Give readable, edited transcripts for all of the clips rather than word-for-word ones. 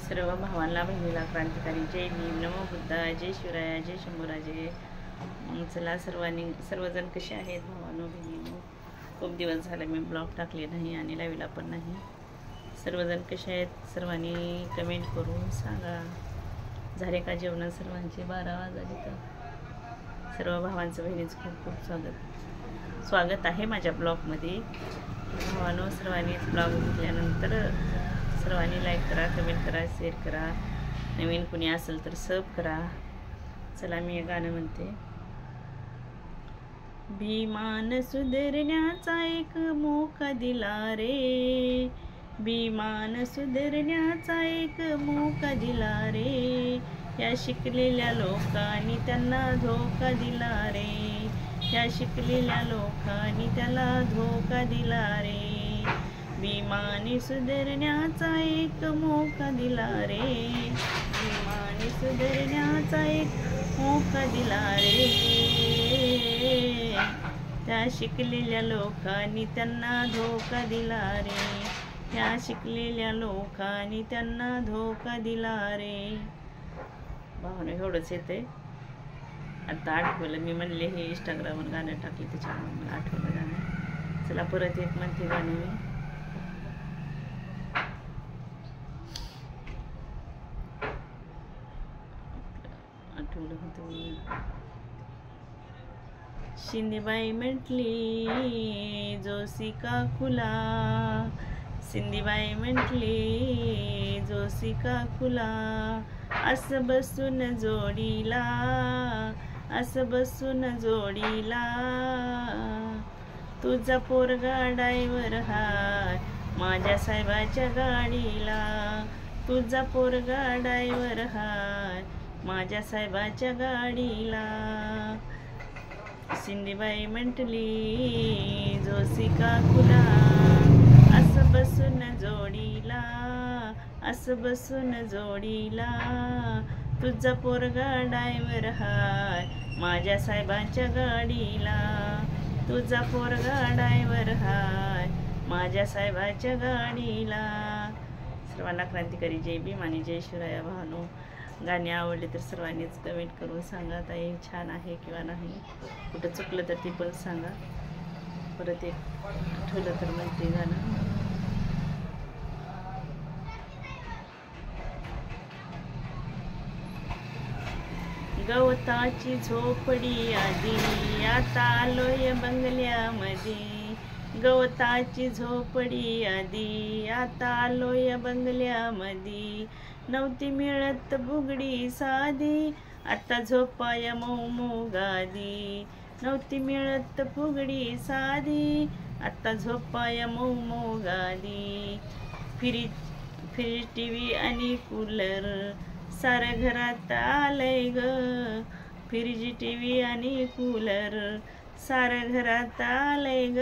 सर्व भावांना बहिणीला क्रांतिकारी जय भीम, नमो बुद्धाय, जय शिवराया, जय शंभूराजे. मग चला सर्वजण कसे आहेत भावांनो बहिणींनो. खूप दिवस झाले मी ब्लॉग टाकले नाही आणि लाईव्हला पण नाही. सर्वजण कसे आहेत सर्वांनी कमेंट करून सांगा. झाले का जेवण सर्वांचे? 12 वाजले. तर सर्व भावांचं बहिणीचं खूप खूप स्वागत आहे माझ्या ब्लॉगमध्ये. भावांनो सर्वांनी ब्लॉग बघितल्यानंतर सर्वांनी लाईक करा, कमेंट करा, शेअर करा. नवीन कुणी असेल तर सब करा. चला मी एक गाणं म्हणते. भीमान सुधारण्याचा एक मोका दिला रे, भीमान सुधारण्याचा एक मोका दिला रे. या शिकलेल्या लोकांनी त्यांना धोका दिला रे, या शिकलेल्या लोकांनी त्याला धोका दिला रे. भीमाने सुधारण्याचा एक मोका दिला रे, भीमाने सुधारण्याचा एक मोका दिला रे. त्या शिकलेल्या लोकांनी त्यांना धोका दिला रे, त्या शिकलेल्या लोकांनी त्यांना धोका दिला रे. भावना एवढंच येते. आता आठवलं, मी म्हणले हे इंस्टाग्रामवर गाणं टाकले त्याच्यामुळे मला आठवलं गाणं. चला परत एक म्हणते गाणं मी. आठवलं होतं. शिंदेबाई म्हटली जोशी काकूला, शिंदेबाई म्हटली जोशी काकूला. असं बसून जोडीला, असं बसून जोडीला. तुझा पोरगा ड्रायव्हर हाय माझ्या साहेबाच्या गाडीला, तुझा पोरगा ड्रायव्हर हाय माझ्या साहेबाच्या गाडीला. शिंदेबाई म्हटली जोशी काकूला. असं बसून जोडीला, असं बसून जोडीला. तुझा पोरगा ड्रायव्हर हाय माझ्या साहेबांच्या गाडीला, तुझा पोरगा ड्रायव्हर हाय माझ्या साहेबाच्या गाडीला. सर्वांना क्रांतिकारी जय भीम आणि जय शिवराया. भावांनो गाणे आवडले तर सर्वांनीच कमेंट करून सांगा ताई छान आहे किंवा नाही. कुठं चुकलं तर ती पण सांगा. परत एक आठवलं तर म्हणते गाणं. गवताची झोपडी आधी आता आलोय बंगल्यामध्ये, गवताची झोपडी आधी आता आलोय बंगल्यामध्ये. नव्हती मिळत बुगडी साधी आता झोपाया मऊ गादी, नव्हती मिळत फुगडी साधी आता झोपाया मऊ गादी. फ्रीज टीव्ही आणि कूलर साऱ्या घरात आलंय ग, फ्रीज टीव्ही आणि कूलर साऱ्या घरात आलंय ग.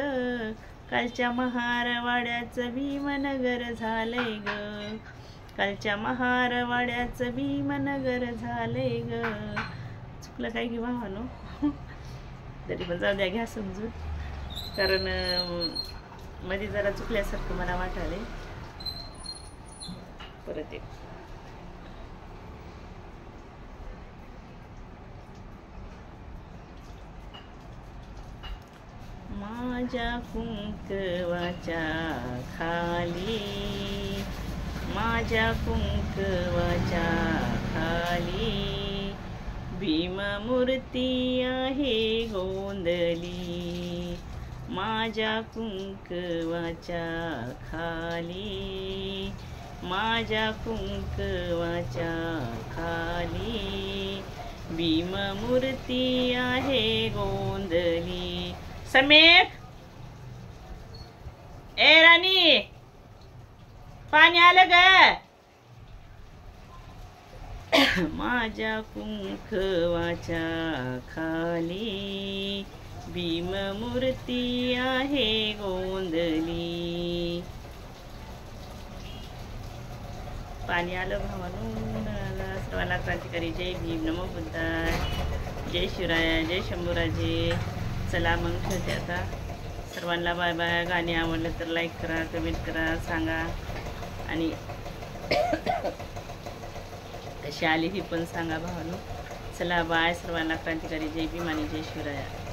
कालच्या महारवाड्याचं भीमनगर झालंय ग, कालच्या महारवाड्याचं भीमनगर झालंय ग. चुकलं काय की भावानो, तरी पण जाऊ द्या, घ्या समजून. कारण मध्ये जरा चुकल्यासारखं मला वाटायलंय. परत एक. माझ्या कुंकवाच्या खाली, माझ्या कुंकवाच्या खाली. भीममूर्ती आहे गोंधली, माझ्या कुंकवाच्या खाली, माझ्या कुंकवाच्या खाली. भीममूर्ती आहे गोंधली. समीर ए राणी पाणी आलं ग. माझ्या कुंकवाच्या खाली भीममूर्ती आहे गोंधली. पाणी आलं भावानो. सर्वांना क्रांतिकारी जय भीम, नमो बुद्धाय, जय शिवराया, जय शंभूराजे. चला मग ठेवते आता. सर्वांना बाय बाय. गाणे आवडलं तर लाईक करा, कमेंट करा, सांगा आणि कशी आली ही पण सांगा भावानो. चला बाय सर्वांना. क्रांतिकारी जय भीम आणि जय शिवराया.